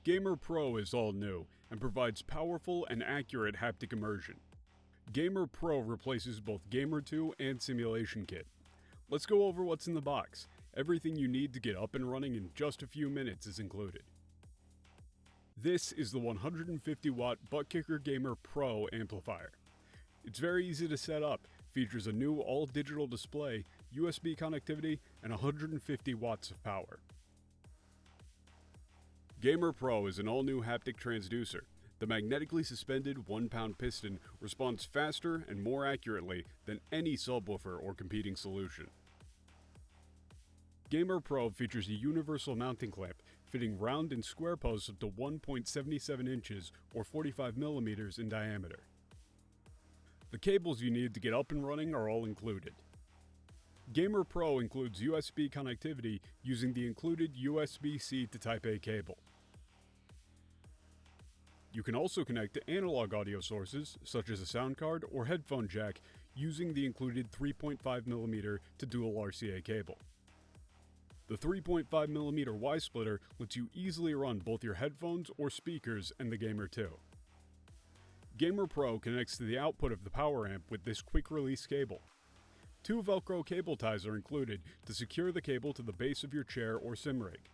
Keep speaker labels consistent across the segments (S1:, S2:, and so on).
S1: Gamer Pro is all new and provides powerful and accurate haptic immersion. Gamer Pro replaces both Gamer 2 and Simulation Kit. Let's go over what's in the box. Everything you need to get up and running in just a few minutes is included. This is the 150-watt ButtKicker Gamer Pro amplifier. It's very easy to set up, features a new all-digital display, USB connectivity, and 150 watts of power. Gamer Pro is an all-new haptic transducer. The magnetically suspended 1-pound piston responds faster and more accurately than any subwoofer or competing solution. Gamer Pro features a universal mounting clamp fitting round and square posts up to 1.77 inches or 45 millimeters in diameter. The cables you need to get up and running are all included. Gamer Pro includes USB connectivity using the included USB-C to Type-A cable. You can also connect to analog audio sources, such as a sound card or headphone jack, using the included 3.5mm to dual RCA cable. The 3.5mm Y-splitter lets you easily run both your headphones or speakers and the Gamer 2. Gamer Pro connects to the output of the power amp with this quick-release cable. 2 Velcro cable ties are included to secure the cable to the base of your chair or sim rig.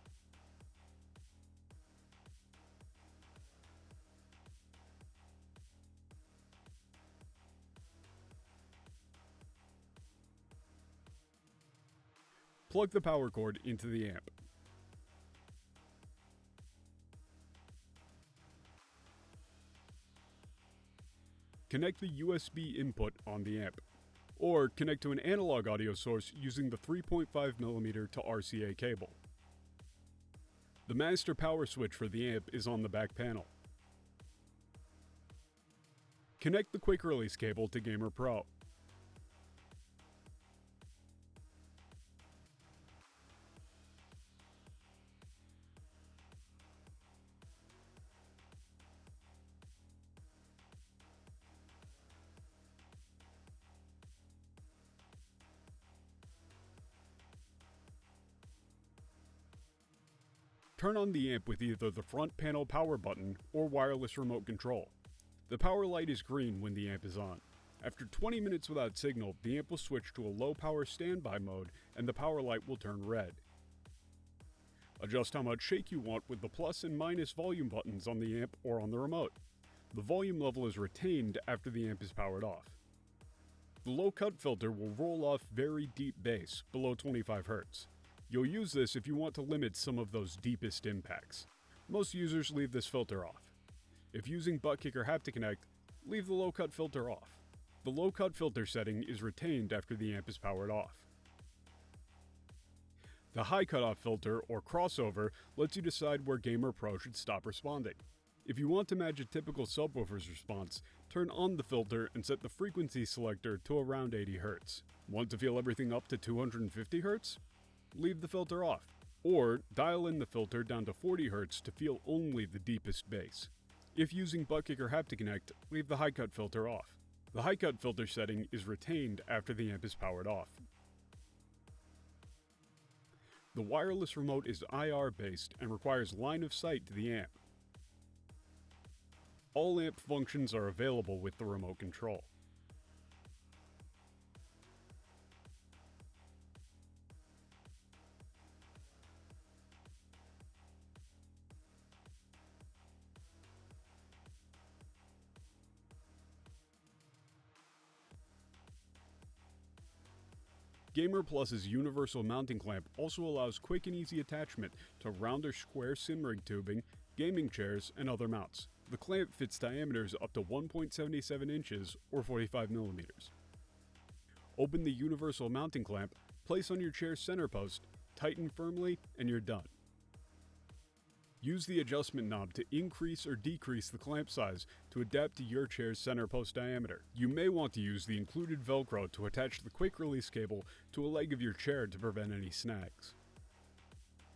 S1: Plug the power cord into the amp. Connect the USB input on the amp, or connect to an analog audio source using the 3.5mm to RCA cable. The master power switch for the amp is on the back panel. Connect the quick release cable to Gamer Pro. Turn on the amp with either the front panel power button or wireless remote control. The power light is green when the amp is on. After 20 minutes without signal, the amp will switch to a low power standby mode and the power light will turn red. Adjust how much shake you want with the plus and minus volume buttons on the amp or on the remote. The volume level is retained after the amp is powered off. The low cut filter will roll off very deep bass, below 25 Hz. You'll use this if you want to limit some of those deepest impacts. Most users leave this filter off. If using ButtKicker HaptiConnect, leave the low cut filter off. The low cut filter setting is retained after the amp is powered off. The high cutoff filter, or crossover, lets you decide where Gamer Pro should stop responding. If you want to match a typical subwoofer's response, turn on the filter and set the frequency selector to around 80 Hz. Want to feel everything up to 250 Hz? Leave the filter off, or dial in the filter down to 40 Hz to feel only the deepest bass. If using ButtKicker HaptiConnect, leave the high cut filter off. The high cut filter setting is retained after the amp is powered off. The wireless remote is IR based and requires line of sight to the amp. All amp functions are available with the remote control. Gamer Plus's universal mounting clamp also allows quick and easy attachment to round or square sim rig tubing, gaming chairs, and other mounts. The clamp fits diameters up to 1.77 inches or 45 millimeters. Open the universal mounting clamp, place on your chair's center post, tighten firmly, and you're done. Use the adjustment knob to increase or decrease the clamp size to adapt to your chair's center post diameter. You may want to use the included Velcro to attach the quick release cable to a leg of your chair to prevent any snags.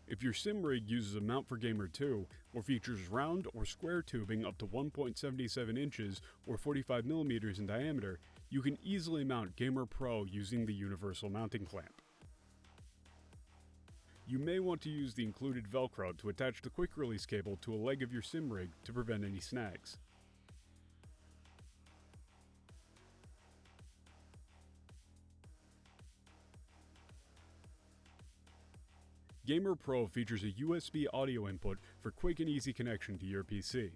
S1: If your sim rig uses a mount for Gamer 2 or features round or square tubing up to 1.77 inches or 45 millimeters in diameter, you can easily mount Gamer Pro using the universal mounting clamp. You may want to use the included Velcro to attach the quick release cable to a leg of your sim rig to prevent any snags. Gamer Pro features a USB audio input for quick and easy connection to your PC.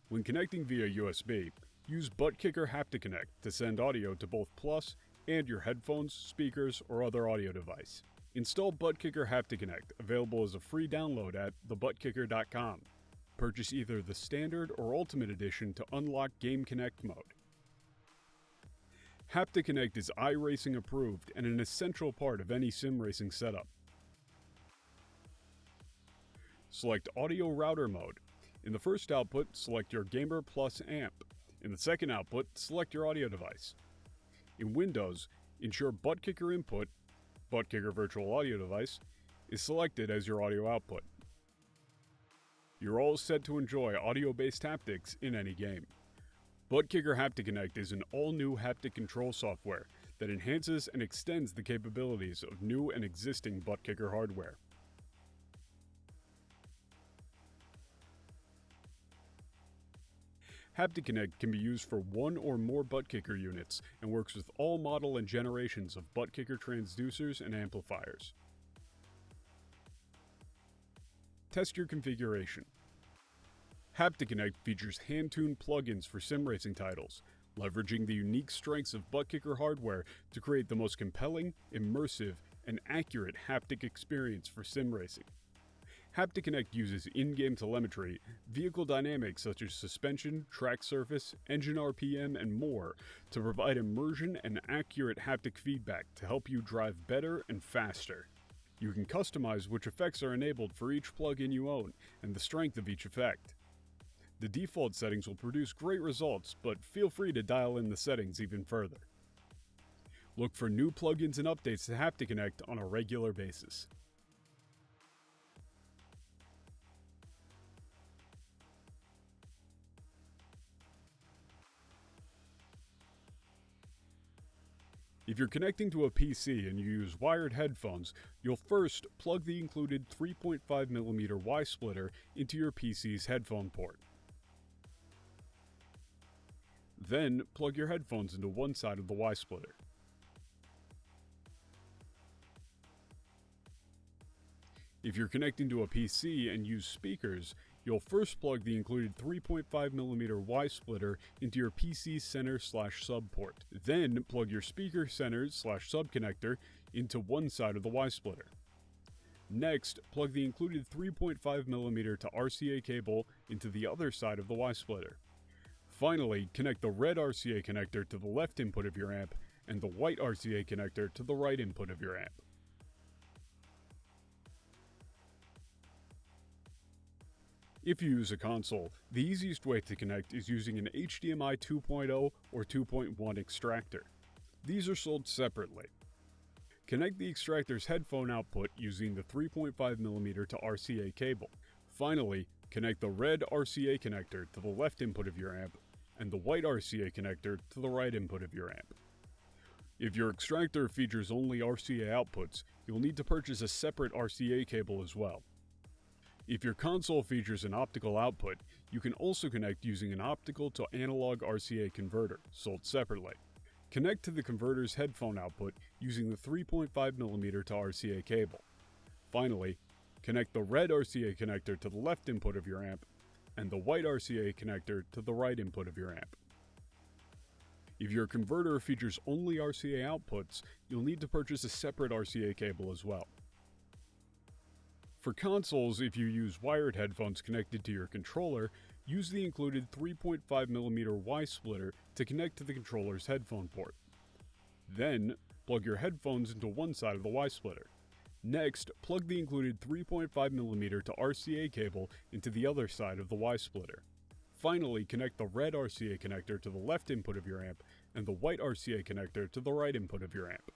S1: When connecting via USB, use ButtKicker HaptiConnect to send audio to both Plus and your headphones, speakers, or other audio device. Install ButtKicker HaptiConnect, available as a free download at thebuttkicker.com. Purchase either the Standard or Ultimate Edition to unlock Game Connect mode. HaptiConnect is iRacing approved and an essential part of any sim racing setup. Select Audio Router mode. In the first output, select your Gamer Plus amp. In the second output, select your audio device. In Windows, ensure ButtKicker input, ButtKicker virtual audio device, is selected as your audio output. You're all set to enjoy audio-based haptics in any game. ButtKicker HaptiConnect is an all-new haptic control software that enhances and extends the capabilities of new and existing ButtKicker hardware. HaptiConnect can be used for one or more ButtKicker units and works with all model and generations of ButtKicker transducers and amplifiers. Test your configuration. HaptiConnect features hand-tuned plugins for sim racing titles, leveraging the unique strengths of ButtKicker hardware to create the most compelling, immersive, and accurate haptic experience for sim racing. HaptiConnect uses in-game telemetry, vehicle dynamics such as suspension, track surface, engine RPM, and more to provide immersion and accurate haptic feedback to help you drive better and faster. You can customize which effects are enabled for each plugin you own and the strength of each effect. The default settings will produce great results, but feel free to dial in the settings even further. Look for new plugins and updates to HaptiConnect on a regular basis. If you're connecting to a PC and you use wired headphones, you'll first plug the included 3.5mm Y-splitter into your PC's headphone port. Then, plug your headphones into one side of the Y-splitter. If you're connecting to a PC and use speakers, you'll first plug the included 3.5mm Y-splitter into your PC's center/sub port. Then, plug your speaker center/sub connector into one side of the Y-splitter. Next, plug the included 3.5mm to RCA cable into the other side of the Y-splitter. Finally, connect the red RCA connector to the left input of your amp and the white RCA connector to the right input of your amp. If you use a console, the easiest way to connect is using an HDMI 2.0 or 2.1 extractor. These are sold separately. Connect the extractor's headphone output using the 3.5mm to RCA cable. Finally, connect the red RCA connector to the left input of your amp and the white RCA connector to the right input of your amp. If your extractor features only RCA outputs, you'll need to purchase a separate RCA cable as well. If your console features an optical output, you can also connect using an optical to analog RCA converter, sold separately. Connect to the converter's headphone output using the 3.5mm to RCA cable. Finally, connect the red RCA connector to the left input of your amp and the white RCA connector to the right input of your amp. If your converter features only RCA outputs, you'll need to purchase a separate RCA cable as well. For consoles, if you use wired headphones connected to your controller, use the included 3.5mm Y-splitter to connect to the controller's headphone port. Then, plug your headphones into one side of the Y-splitter. Next, plug the included 3.5mm to RCA cable into the other side of the Y-splitter. Finally, connect the red RCA connector to the left input of your amp and the white RCA connector to the right input of your amp.